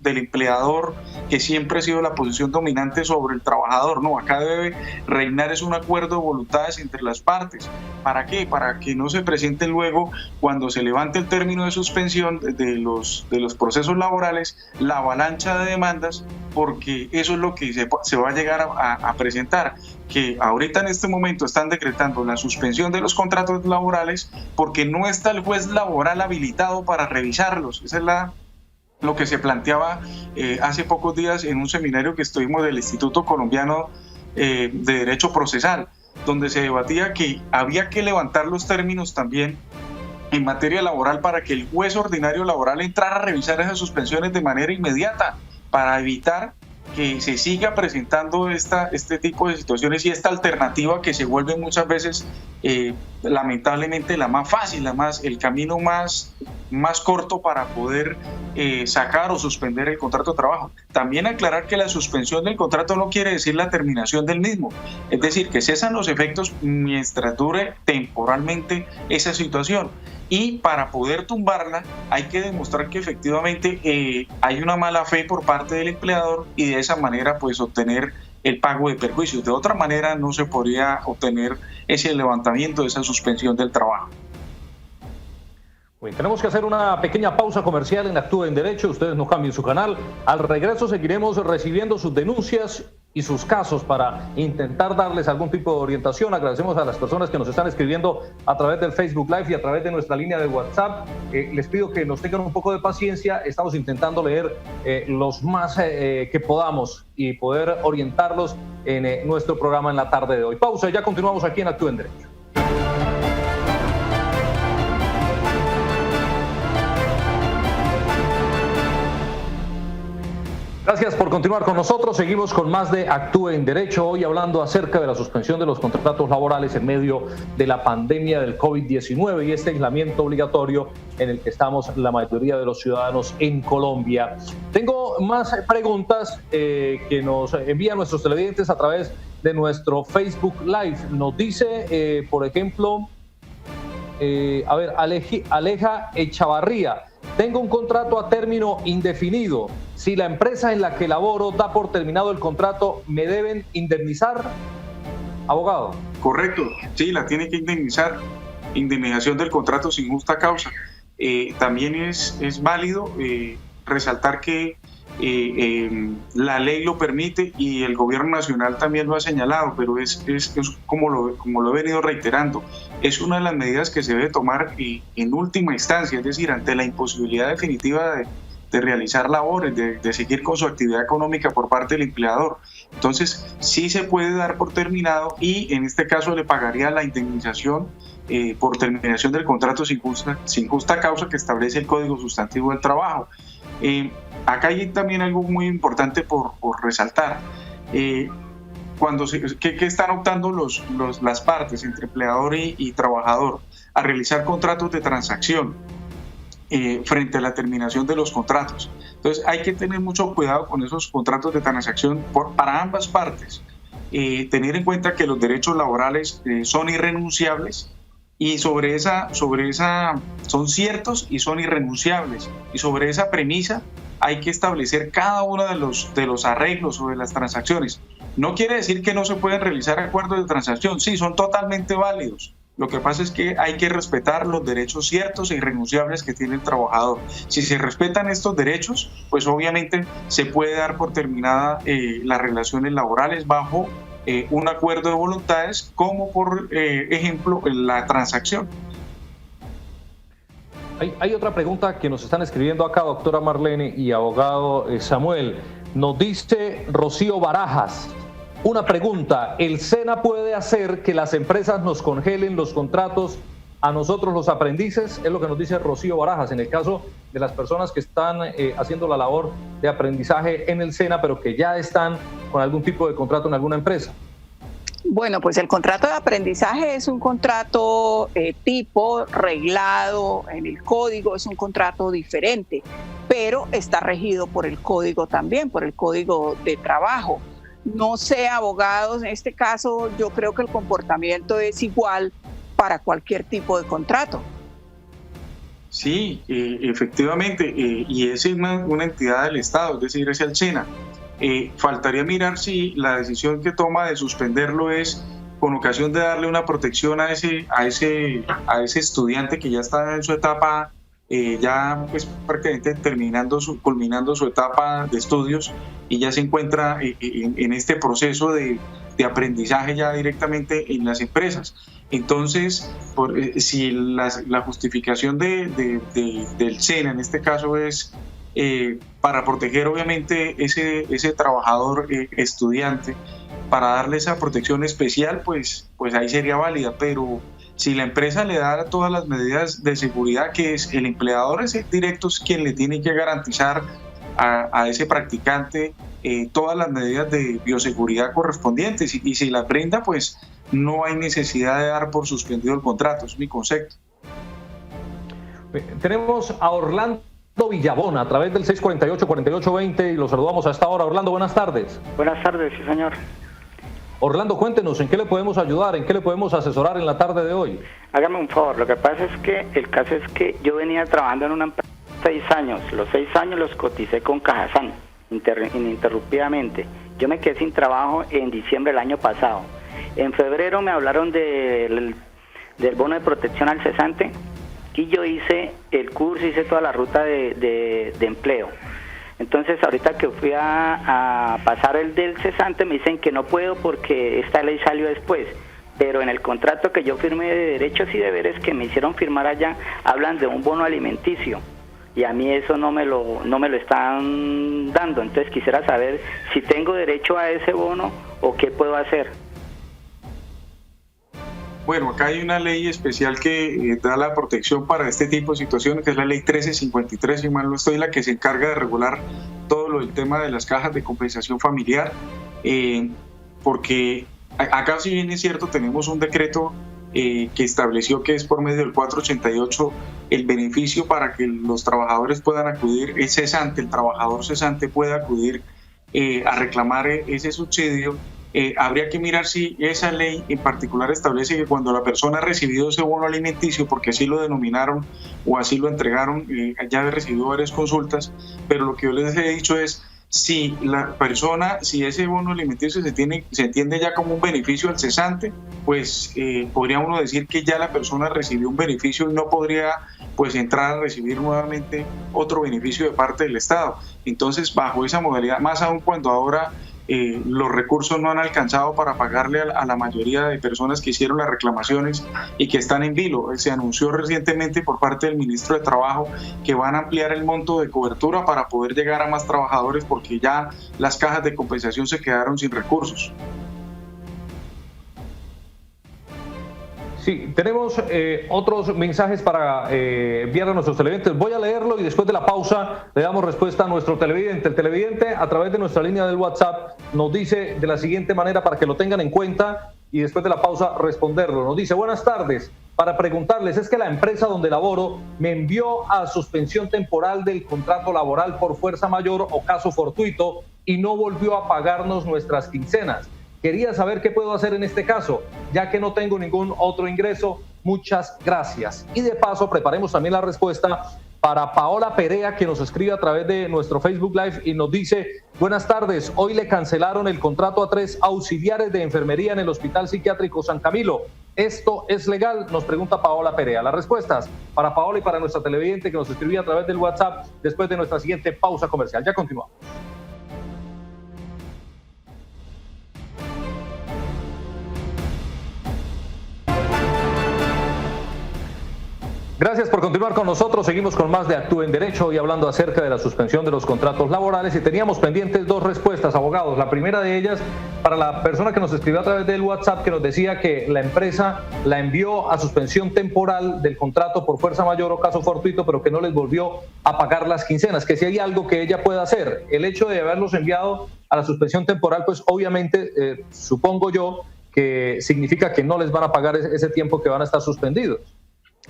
[SPEAKER 3] del empleador, que siempre ha sido la posición dominante sobre el trabajador. No, acá debe reinar es un acuerdo de voluntades entre las partes. ¿Para qué? Para que no se presente luego, cuando se levante el término de suspensión de los procesos laborales, la avalancha de demandas, porque eso es lo que se va a llegar a presentar. que ahorita en este momento están decretando la suspensión de los contratos laborales porque no está el juez laboral habilitado para revisarlos. Esa es lo que se planteaba hace pocos días en un seminario que estuvimos del Instituto Colombiano de Derecho Procesal, donde se debatía que había que levantar los términos también en materia laboral para que el juez ordinario laboral entrara a revisar esas suspensiones de manera inmediata para evitar que se siga presentando este tipo de situaciones y esta alternativa que se vuelve muchas veces lamentablemente la más fácil, el camino más corto para poder sacar o suspender el contrato de trabajo. También aclarar que la suspensión del contrato no quiere decir la terminación del mismo, es decir, que cesan los efectos mientras dure temporalmente esa situación. Y para poder tumbarla hay que demostrar que efectivamente hay una mala fe por parte del empleador y de esa manera pues obtener el pago de perjuicios. De otra manera no se podría obtener ese levantamiento de esa suspensión del trabajo.
[SPEAKER 1] Bien, tenemos que hacer una pequeña pausa comercial en Actúa en Derecho. Ustedes no cambien su canal. Al regreso seguiremos recibiendo sus denuncias y sus casos para intentar darles algún tipo de orientación. Agradecemos a las personas que nos están escribiendo a través del Facebook Live y a través de nuestra línea de WhatsApp. Les pido que nos tengan un poco de paciencia. Estamos intentando leer los más que podamos y poder orientarlos en nuestro programa en la tarde de hoy. Pausa y ya continuamos aquí en Actúa en Derecho. Gracias por continuar con nosotros. Seguimos con más de Actúe en Derecho, hoy hablando acerca de la suspensión de los contratos laborales en medio de la pandemia del COVID-19 y este aislamiento obligatorio en el que estamos la mayoría de los ciudadanos en Colombia. Tengo más preguntas que nos envían nuestros televidentes a través de nuestro Facebook Live. Nos dice, por ejemplo, Aleja Echavarría. Tengo un contrato a término indefinido. Si la empresa en la que laboro da por terminado el contrato, ¿me deben indemnizar, abogado?
[SPEAKER 3] Correcto, sí, la tiene que indemnizar. Indemnización del contrato sin justa causa. También es válido resaltar que la ley lo permite y el gobierno nacional también lo ha señalado, pero es como lo he venido reiterando, es una de las medidas que se debe tomar en última instancia, es decir, ante la imposibilidad definitiva de realizar labores, de seguir con su actividad económica por parte del empleador. Entonces, sí se puede dar por terminado y en este caso le pagaría la indemnización por terminación del contrato sin justa causa que establece el Código Sustantivo del Trabajo. Acá hay también algo muy importante por resaltar. ¿Qué están optando las partes entre empleador y trabajador? A realizar contratos de transacción frente a la terminación de los contratos. Entonces hay que tener mucho cuidado con esos contratos de transacción para ambas partes. Tener en cuenta que los derechos laborales son irrenunciables y sobre esa son ciertos y son irrenunciables, y sobre esa premisa hay que establecer cada uno de los arreglos o de las transacciones. No quiere decir que no se pueden realizar acuerdos de transacción, sí, son totalmente válidos. Lo que pasa es que hay que respetar los derechos ciertos e irrenunciables que tiene el trabajador. Si se respetan estos derechos, pues obviamente se puede dar por terminada las relaciones laborales bajo un acuerdo de voluntades, como por ejemplo la transacción.
[SPEAKER 1] Hay otra pregunta que nos están escribiendo acá, doctora Marlene y abogado Samuel. Nos dice Rocío Barajas. Una pregunta, ¿el SENA puede hacer que las empresas nos congelen los contratos a nosotros los aprendices? Es lo que nos dice Rocío Barajas, en el caso de las personas que están haciendo la labor de aprendizaje en el SENA, pero que ya están con algún tipo de contrato en alguna empresa.
[SPEAKER 2] Bueno, pues el contrato de aprendizaje es un contrato tipo reglado en el código, es un contrato diferente, pero está regido por el código también, por el código de trabajo. No sé, abogados, en este caso yo creo que el comportamiento es igual para cualquier tipo de contrato.
[SPEAKER 3] Sí, efectivamente, y es una entidad del Estado, es decir, es el SENA. Faltaría mirar si la decisión que toma de suspenderlo es con ocasión de darle una protección a ese estudiante que ya está en su etapa, ya pues prácticamente culminando su etapa de estudios y ya se encuentra en este proceso de de aprendizaje ya directamente en las empresas. Entonces, si la justificación del SENA en este caso es para proteger obviamente ese trabajador estudiante, para darle esa protección especial, pues ahí sería válida, pero si la empresa le da todas las medidas de seguridad, que es el empleador es el directo quien le tiene que garantizar a ese practicante todas las medidas de bioseguridad correspondientes, y si la brinda, pues no hay necesidad de dar por suspendido el contrato, es mi concepto.
[SPEAKER 1] Tenemos a Orlando Villabona a través del 648-4820 y lo saludamos a esta hora. Orlando, buenas tardes.
[SPEAKER 5] Buenas tardes, sí señor.
[SPEAKER 1] Orlando, cuéntenos, ¿en qué le podemos ayudar? ¿En qué le podemos asesorar en la tarde de hoy?
[SPEAKER 5] Hágame un favor, lo que pasa es que el caso es que yo venía trabajando en una empresa 6 años, los 6 años los coticé con Cajazán ininterrumpidamente. Yo me quedé sin trabajo en diciembre del año pasado. En febrero me hablaron del bono de protección al cesante y yo hice el curso, hice toda la ruta de empleo. Entonces ahorita que fui a pasar el del cesante me dicen que no puedo porque esta ley salió después, pero en el contrato que yo firmé de derechos y deberes que me hicieron firmar allá hablan de un bono alimenticio y a mí eso no me lo están dando. Entonces quisiera saber si tengo derecho a ese bono o qué puedo hacer.
[SPEAKER 3] Bueno, acá hay una ley especial que da la protección para este tipo de situaciones, que es la ley 1353, si mal no estoy, la que se encarga de regular todo lo del tema de las cajas de compensación familiar, porque acá, si bien es cierto, tenemos un decreto que estableció que es por medio del 488 el beneficio para que los trabajadores puedan acudir, el trabajador cesante pueda acudir a reclamar ese subsidio. Habría que mirar si esa ley en particular establece que cuando la persona ha recibido ese bono alimenticio, porque así lo denominaron o así lo entregaron, ya he recibido varias consultas, pero lo que yo les he dicho es si ese bono alimenticio se entiende ya como un beneficio al cesante, pues podría uno decir que ya la persona recibió un beneficio y no podría pues entrar a recibir nuevamente otro beneficio de parte del Estado. Entonces, bajo esa modalidad, más aún cuando ahora los recursos no han alcanzado para pagarle a la mayoría de personas que hicieron las reclamaciones y que están en vilo. Se anunció recientemente por parte del ministro de Trabajo que van a ampliar el monto de cobertura para poder llegar a más trabajadores porque ya las cajas de compensación se quedaron sin recursos.
[SPEAKER 1] Sí, tenemos otros mensajes para enviar a nuestros televidentes. Voy a leerlo y después de la pausa le damos respuesta a nuestro televidente. El televidente, a través de nuestra línea del WhatsApp, nos dice de la siguiente manera para que lo tengan en cuenta y después de la pausa responderlo. Nos dice: buenas tardes, para preguntarles, es que la empresa donde laboro me envió a suspensión temporal del contrato laboral por fuerza mayor o caso fortuito y no volvió a pagarnos nuestras quincenas. Quería saber qué puedo hacer en este caso, ya que no tengo ningún otro ingreso. Muchas gracias. Y de paso, preparemos también la respuesta para Paola Perea, que nos escribe a través de nuestro Facebook Live y nos dice: buenas tardes, hoy le cancelaron el contrato a 3 auxiliares de enfermería en el Hospital Psiquiátrico San Camilo. ¿Esto es legal?, nos pregunta Paola Perea. Las respuestas para Paola y para nuestra televidente que nos escribía a través del WhatsApp después de nuestra siguiente pausa comercial. Ya continuamos. Gracias por continuar con nosotros. Seguimos con más de Actúe en Derecho y hablando acerca de la suspensión de los contratos laborales, y teníamos pendientes 2 respuestas, abogados. La primera de ellas para la persona que nos escribió a través del WhatsApp, que nos decía que la empresa la envió a suspensión temporal del contrato por fuerza mayor o caso fortuito, pero que no les volvió a pagar las quincenas, que si hay algo que ella pueda hacer. El hecho de haberlos enviado a la suspensión temporal, pues obviamente supongo yo que significa que no les van a pagar ese tiempo que van a estar suspendidos.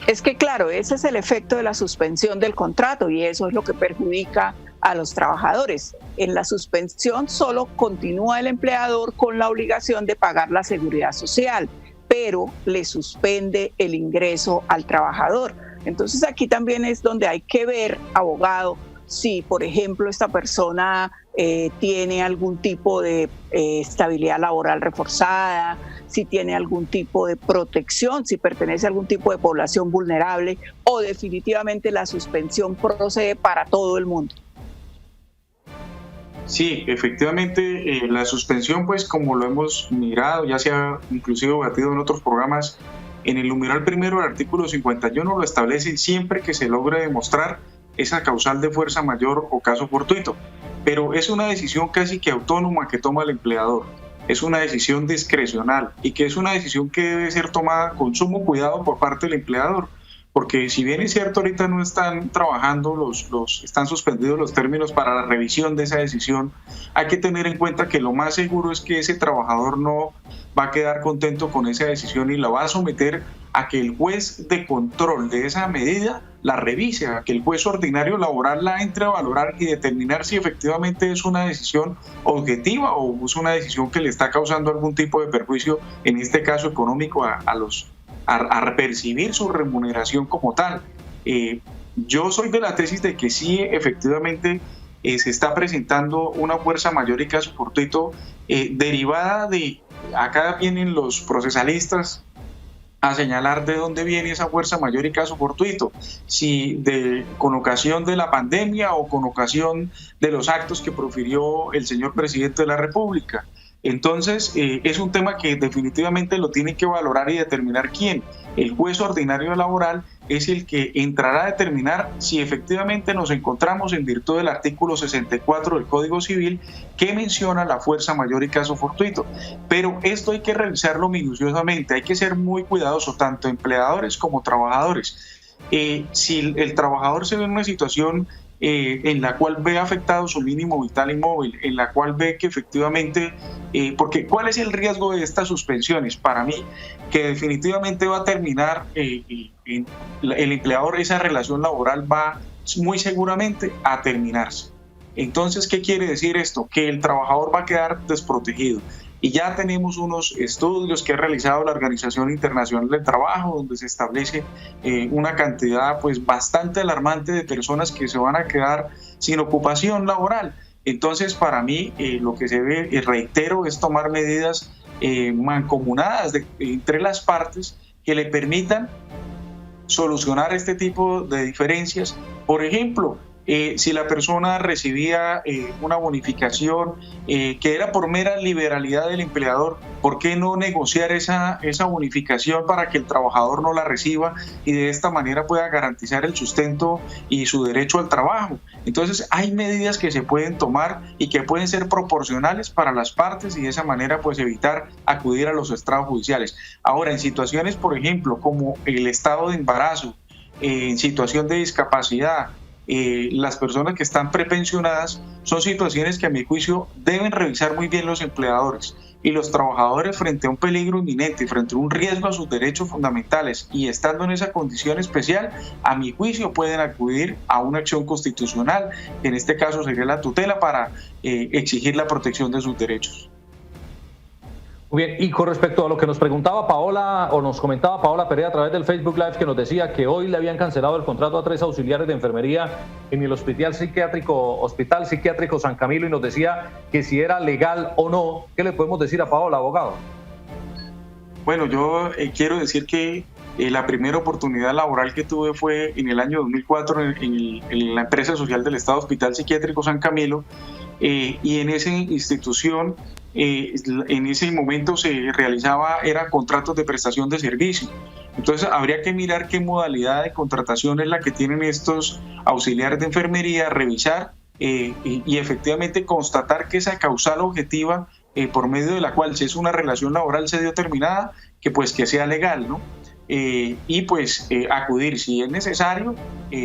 [SPEAKER 2] Es que claro, ese es el efecto de la suspensión del contrato y eso es lo que perjudica a los trabajadores. En la suspensión solo continúa el empleador con la obligación de pagar la seguridad social, pero le suspende el ingreso al trabajador. Entonces aquí también es donde hay que ver, abogado, si por ejemplo esta persona tiene algún tipo de estabilidad laboral reforzada, si tiene algún tipo de protección, si pertenece a algún tipo de población vulnerable, o definitivamente la suspensión procede para todo el mundo.
[SPEAKER 3] Sí, efectivamente, la suspensión, pues como lo hemos mirado, ya se ha inclusive debatido en otros programas, en el numeral primero del artículo 51 lo establece siempre que se logre demostrar esa causal de fuerza mayor o caso fortuito, pero es una decisión casi que autónoma que toma el empleador, es una decisión discrecional y que es una decisión que debe ser tomada con sumo cuidado por parte del empleador. Porque si bien es cierto, ahorita no están trabajando, están suspendidos los términos para la revisión de esa decisión, hay que tener en cuenta que lo más seguro es que ese trabajador no va a quedar contento con esa decisión y la va a someter a que el juez de control de esa medida la revise, a que el juez ordinario laboral la entre a valorar y determinar si efectivamente es una decisión objetiva o es una decisión que le está causando algún tipo de perjuicio, en este caso económico, a percibir su remuneración como tal. Yo soy de la tesis de que sí, efectivamente, se está presentando una fuerza mayor y caso fortuito derivada de, acá vienen los procesalistas a señalar de dónde viene esa fuerza mayor y caso fortuito, si con ocasión de la pandemia o con ocasión de los actos que profirió el señor presidente de la República. Entonces, es un tema que definitivamente lo tiene que valorar y determinar quién. El juez ordinario laboral es el que entrará a determinar si efectivamente nos encontramos en virtud del artículo 64 del Código Civil que menciona la fuerza mayor y caso fortuito. Pero esto hay que revisarlo minuciosamente, hay que ser muy cuidadoso, tanto empleadores como trabajadores. Si el trabajador se ve en una situación en la cual ve afectado su mínimo vital y móvil, en la cual ve que efectivamente, porque ¿cuál es el riesgo de estas suspensiones? Para mí, que definitivamente va a terminar el empleador, esa relación laboral va muy seguramente a terminarse. Entonces, ¿qué quiere decir esto? Que el trabajador va a quedar desprotegido. Y ya tenemos unos estudios que ha realizado la Organización Internacional del Trabajo, donde se establece una cantidad pues bastante alarmante de personas que se van a quedar sin ocupación laboral. Entonces, para mí, lo que se ve, reitero, es tomar medidas mancomunadas entre las partes que le permitan solucionar este tipo de diferencias. Por ejemplo, si la persona recibía una bonificación que era por mera liberalidad del empleador, ¿por qué no negociar esa bonificación para que el trabajador no la reciba y de esta manera pueda garantizar el sustento y su derecho al trabajo? Entonces hay medidas que se pueden tomar y que pueden ser proporcionales para las partes y de esa manera pues evitar acudir a los estrados judiciales. Ahora, en situaciones, por ejemplo, como el estado de embarazo, en situación de discapacidad, las personas que están prepensionadas, son situaciones que a mi juicio deben revisar muy bien los empleadores y los trabajadores frente a un peligro inminente, frente a un riesgo a sus derechos fundamentales y estando en esa condición especial, a mi juicio pueden acudir a una acción constitucional, que en este caso sería la tutela, para exigir la protección de sus derechos.
[SPEAKER 1] Muy bien, y con respecto a lo que nos preguntaba Paola, o nos comentaba Paola Perea a través del Facebook Live, que nos decía que hoy le habían cancelado el contrato a 3 auxiliares de enfermería en el Hospital Psiquiátrico San Camilo, y nos decía que si era legal o no. ¿Qué le podemos decir a Paola, abogado?
[SPEAKER 3] Bueno, yo quiero decir que la primera oportunidad laboral que tuve fue en el año 2004 en la empresa social del Estado, Hospital Psiquiátrico San Camilo, y en esa institución, en ese momento se eran contratos de prestación de servicio. Entonces habría que mirar qué modalidad de contratación es la que tienen estos auxiliares de enfermería, revisar y efectivamente constatar que esa causal objetiva por medio de la cual, si es una relación laboral, se dio terminada, que sea legal, ¿no? Y acudir si es necesario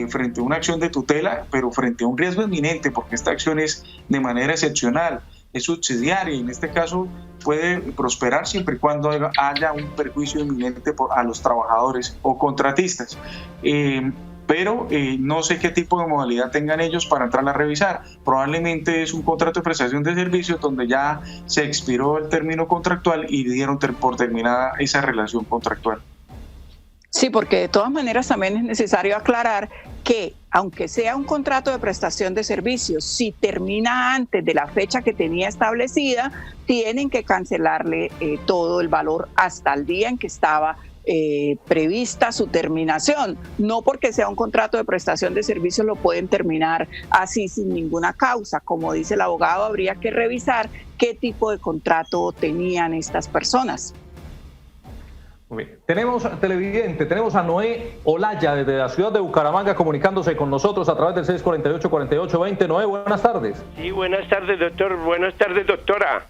[SPEAKER 3] frente a una acción de tutela, pero frente a un riesgo inminente, porque esta acción es de manera excepcional, es subsidiaria y en este caso puede prosperar siempre y cuando haya un perjuicio inminente a los trabajadores o contratistas. Pero no sé qué tipo de modalidad tengan ellos para entrar a revisar. Probablemente es un contrato de prestación de servicios donde ya se expiró el término contractual y dieron por terminada esa relación contractual.
[SPEAKER 2] Sí, porque de todas maneras también es necesario aclarar que, aunque sea un contrato de prestación de servicios, si termina antes de la fecha que tenía establecida, tienen que cancelarle todo el valor hasta el día en que estaba prevista su terminación. No porque sea un contrato de prestación de servicios lo pueden terminar así sin ninguna causa. Como dice el abogado, habría que revisar qué tipo de contrato tenían estas personas.
[SPEAKER 1] Muy bien. Tenemos televidente, tenemos a Noé Olaya desde la ciudad de Bucaramanga comunicándose con nosotros a través del 648-4820. Noé, buenas tardes.
[SPEAKER 6] Sí, buenas tardes, doctor. Buenas tardes, doctora.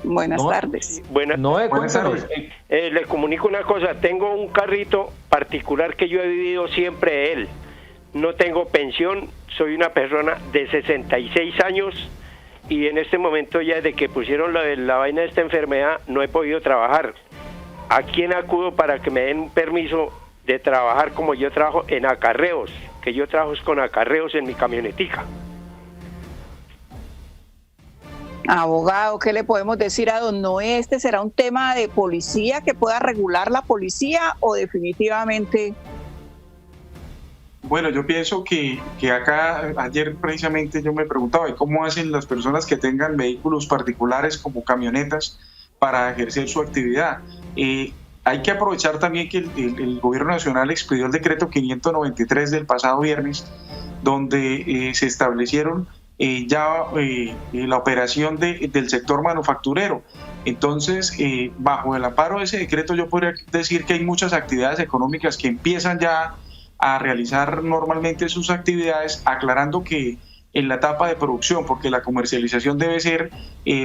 [SPEAKER 2] Buenas tardes.
[SPEAKER 1] Noé, cuéntanos.
[SPEAKER 6] Le comunico una cosa. Tengo un carrito particular que yo he vivido siempre de él. No tengo pensión, soy una persona de 66 años y en este momento ya desde que pusieron la vaina de esta enfermedad no he podido trabajar. ¿A quién acudo para que me den un permiso de trabajar como yo trabajo en acarreos? Que yo trabajo con acarreos en mi camionetica.
[SPEAKER 2] Abogado, ¿qué le podemos decir a don Noé? ¿Este será un tema de policía que pueda regular la policía o definitivamente?
[SPEAKER 3] Bueno, yo pienso que acá, ayer precisamente yo me preguntaba cómo hacen las personas que tengan vehículos particulares como camionetas para ejercer su actividad. Hay que aprovechar también que el Gobierno Nacional expidió el decreto 593 del pasado viernes, donde se establecieron la operación del sector manufacturero. Entonces, bajo el amparo de ese decreto, yo podría decir que hay muchas actividades económicas que empiezan ya a realizar normalmente sus actividades, aclarando que en la etapa de producción, porque la comercialización debe ser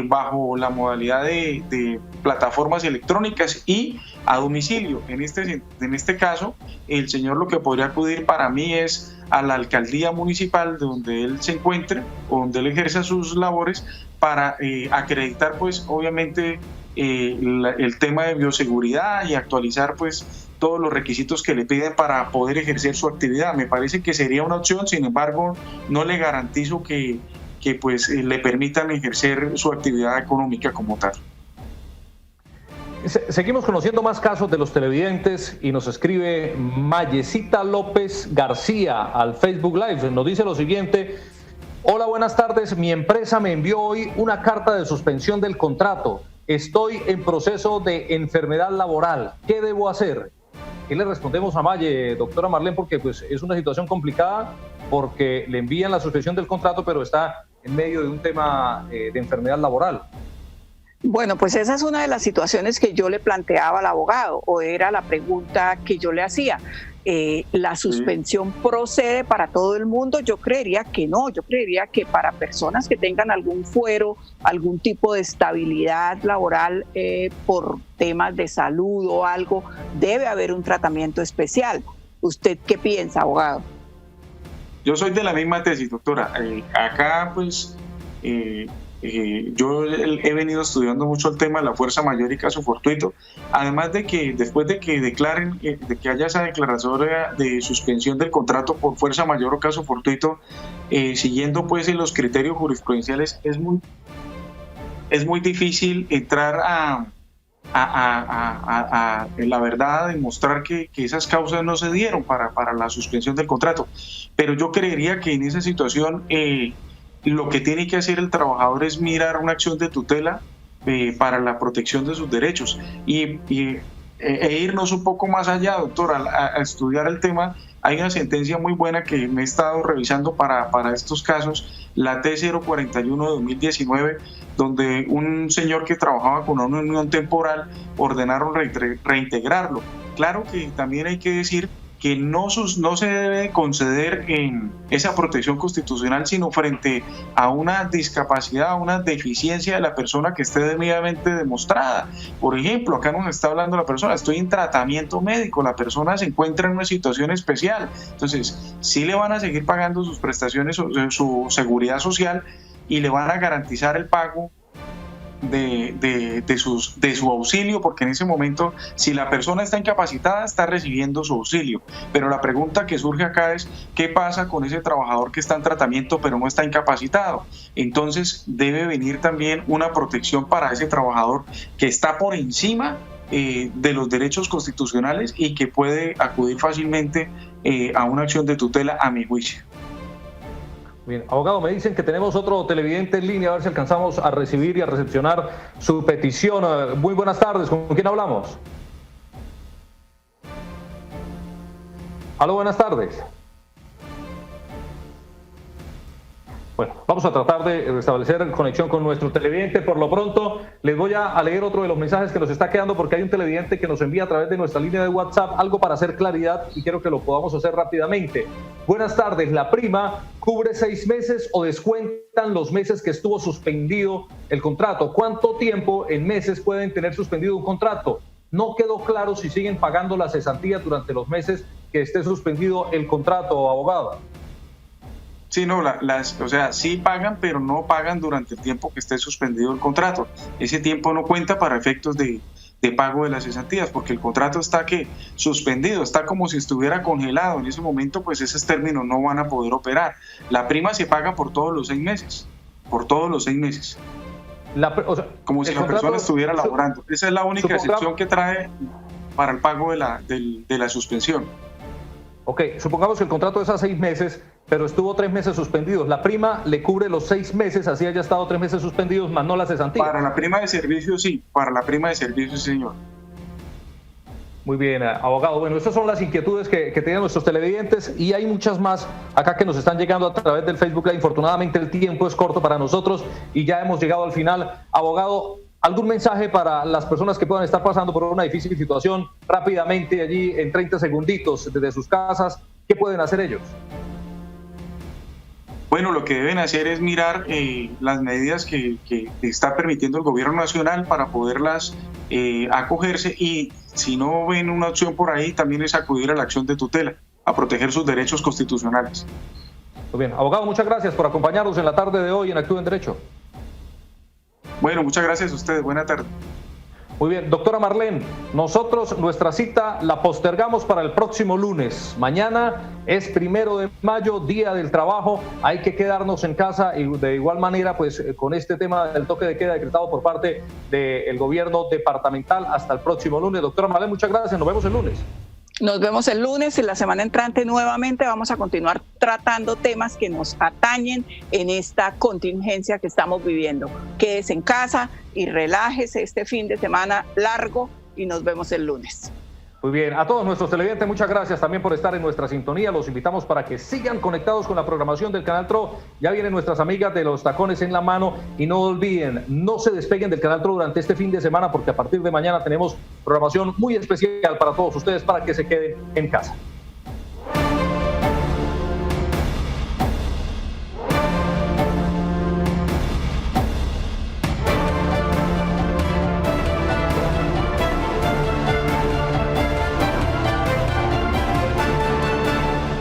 [SPEAKER 3] bajo la modalidad de plataformas electrónicas y a domicilio. En este caso, el señor lo que podría acudir para mí es a la alcaldía municipal de donde él se encuentre o donde él ejerza sus labores para acreditar, pues, obviamente, el tema de bioseguridad y actualizar, pues, todos los requisitos que le piden para poder ejercer su actividad. Me parece que sería una opción, sin embargo, no le garantizo que pues le permitan ejercer su actividad económica como tal.
[SPEAKER 1] Seguimos conociendo más casos de los televidentes y nos escribe Mayesita López García al Facebook Live. Nos dice lo siguiente: hola, buenas tardes, mi empresa me envió hoy una carta de suspensión del contrato. Estoy en proceso de enfermedad laboral. ¿Qué debo hacer? ¿Qué le respondemos a Maye, doctora Marlene? Porque pues, es una situación complicada porque le envían la suspensión del contrato, pero está en medio de un tema de enfermedad laboral.
[SPEAKER 2] Bueno, pues esa es una de las situaciones que yo le planteaba al abogado, o era la pregunta que yo le hacía. ¿La suspensión procede para todo el mundo? Yo creería que no, yo creería que para personas que tengan algún fuero, algún tipo de estabilidad laboral por temas de salud o algo, debe haber un tratamiento especial. ¿Usted qué piensa, abogado?
[SPEAKER 3] Yo soy de la misma tesis, doctora. Acá, pues, yo he venido estudiando mucho el tema de la fuerza mayor y caso fortuito, además de que después de que declaren, de que haya esa declaratoria de suspensión del contrato por fuerza mayor o caso fortuito, siguiendo pues en los criterios jurisprudenciales, es muy difícil entrar a la verdad, a demostrar que esas causas no se dieron para la suspensión del contrato. Pero yo creería que en esa situación lo que tiene que hacer el trabajador es mirar una acción de tutela para la protección de sus derechos e irnos un poco más allá, doctora, a estudiar el tema. Hay una sentencia muy buena que me he estado revisando para estos casos, la T041 de 2019, donde un señor que trabajaba con una unión temporal ordenaron reintegrarlo. Claro que también hay que decir que no se debe conceder en esa protección constitucional, sino frente a una discapacidad, a una deficiencia de la persona que esté debidamente demostrada. Por ejemplo, acá nos está hablando la persona, estoy en tratamiento médico, la persona se encuentra en una situación especial, entonces sí le van a seguir pagando sus prestaciones, su seguridad social, y le van a garantizar el pago de su auxilio, porque en ese momento, si la persona está incapacitada, está recibiendo su auxilio. Pero la pregunta que surge acá es: ¿qué pasa con ese trabajador que está en tratamiento pero no está incapacitado? Entonces debe venir también una protección para ese trabajador que está por encima de los derechos constitucionales y que puede acudir fácilmente a una acción de tutela, a mi juicio.
[SPEAKER 1] Bien, abogado, me dicen que tenemos otro televidente en línea, a ver si alcanzamos a recibir y a recepcionar su petición. Muy buenas tardes, ¿con quién hablamos? Aló, buenas tardes. Bueno, vamos a tratar de restablecer conexión con nuestro televidente. Por lo pronto, les voy a leer otro de los mensajes que nos está quedando porque hay un televidente que nos envía a través de nuestra línea de WhatsApp algo para hacer claridad y quiero que lo podamos hacer rápidamente. Buenas tardes, ¿la prima cubre 6 meses o descuentan los meses que estuvo suspendido el contrato? ¿Cuánto tiempo en meses pueden tener suspendido un contrato? No quedó claro si siguen pagando la cesantía durante los meses que esté suspendido el contrato, abogado.
[SPEAKER 3] Sí, no, o sea, sí pagan, pero no pagan durante el tiempo que esté suspendido el contrato. Ese tiempo no cuenta para efectos de pago de las cesantías, porque el contrato está suspendido, está como si estuviera congelado. En ese momento, pues esos términos no van a poder operar. La prima se paga por todos los 6 meses, por todos los 6 meses. Como si la persona estuviera laborando. Esa es la única excepción que trae para el pago de la suspensión.
[SPEAKER 1] Ok, supongamos que el contrato es a 6 meses, pero estuvo 3 meses suspendidos. La prima le cubre los 6 meses, así haya estado 3 meses suspendidos, más no la cesantía.
[SPEAKER 3] Para la prima de servicio, sí. Para la prima de servicio, sí, señor.
[SPEAKER 1] Muy bien, abogado. Bueno, estas son las inquietudes que tienen nuestros televidentes y hay muchas más acá que nos están llegando a través del Facebook Live. Infortunadamente el tiempo es corto para nosotros y ya hemos llegado al final. Abogado, ¿algún mensaje para las personas que puedan estar pasando por una difícil situación rápidamente allí en 30 segunditos desde sus casas? ¿Qué pueden hacer ellos?
[SPEAKER 3] Bueno, lo que deben hacer es mirar las medidas que está permitiendo el gobierno nacional para poderlas acogerse y si no ven una opción por ahí, también es acudir a la acción de tutela, a proteger sus derechos constitucionales.
[SPEAKER 1] Muy bien, abogado, muchas gracias por acompañarnos en la tarde de hoy en Actúe en Derecho.
[SPEAKER 3] Bueno, muchas gracias a ustedes. Buena tarde.
[SPEAKER 1] Muy bien, doctora Marlene, nosotros nuestra cita la postergamos para el próximo lunes. Mañana es 1 de mayo, Día del Trabajo. Hay que quedarnos en casa y de igual manera, pues con este tema del toque de queda decretado por parte del gobierno departamental hasta el próximo lunes. Doctora Marlene, muchas gracias. Nos vemos el lunes.
[SPEAKER 2] Nos vemos el lunes y la semana entrante nuevamente vamos a continuar tratando temas que nos atañen en esta contingencia que estamos viviendo. Quédese en casa y relájese este fin de semana largo y nos vemos el lunes.
[SPEAKER 1] Muy bien, a todos nuestros televidentes, muchas gracias también por estar en nuestra sintonía. Los invitamos para que sigan conectados con la programación del Canal TRO. Ya vienen nuestras amigas de los tacones en la mano y no olviden, no se despeguen del Canal TRO durante este fin de semana porque a partir de mañana tenemos programación muy especial para todos ustedes para que se queden en casa.